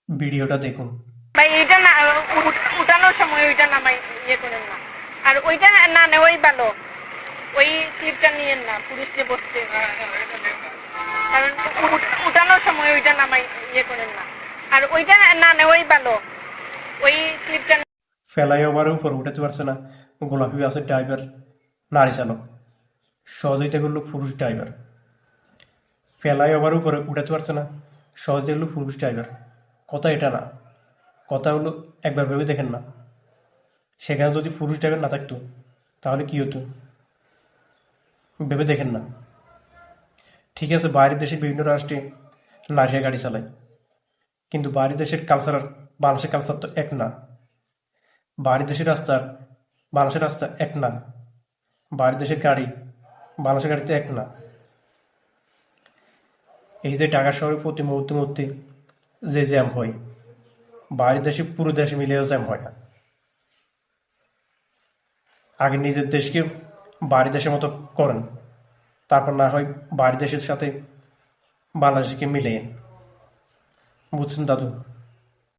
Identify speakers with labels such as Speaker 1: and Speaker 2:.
Speaker 1: ভিডিওটা দেখুন।
Speaker 2: ভাই এইটা না উঠানোর সময় ওইটা নামাই করেন না, আর ওইটা না নেওয়াই ভালো। ওই ক্লিপটা নিয়েন না, পুলিশ যে বসছে, কারণ উঠানোর সময় ওইটা নামাই করেন না, আর ওইটা না নেওয়াই ভালো। ওই ক্লিপটা
Speaker 1: ফ্লাইওভারের উপর উঠাতে পারছে না গোলাপি বাসের ড্রাইভার, নারী চালক। সহযোগিতা করলো পুরুষ ড্রাইভার। ফ্লাইওভারের উপরে উঠাতে পারছে না, সহজে হলো পুরুষ ড্রাইভার। কথা এটা না, কথা হলো একবার ভেবে দেখেন না, সেখানে যদি পুরুষ ড্রাইভার না থাকতো তাহলে কি হতো? ভেবে দেখেন না। ঠিক আছে, বাইরের দেশের বিভিন্ন রাষ্ট্রে নারীরা গাড়ি চালায়, কিন্তু বাইরের দেশের কালচার আর বাংলাদেশের কালচার তো এক না। বাইরের দেশের রাস্তার বাংলাদেশের রাস্তা এক না। বাইরের দেশের গাড়ি বাংলাদেশের গাড়ি তো এক না। এই যে ঢাকা শহরে প্রতি মুহূর্তে যে জ্যাম হয়, বাইরের দেশে পুরো দেশে মিলেও জ্যাম হয় না। আগে নিজের দেশকে বাইরের দেশের মতো করেন, তারপর না হয় বাইরের দেশের সাথে বাংলাদেশকে মিলেন। বুঝছেন দাদু?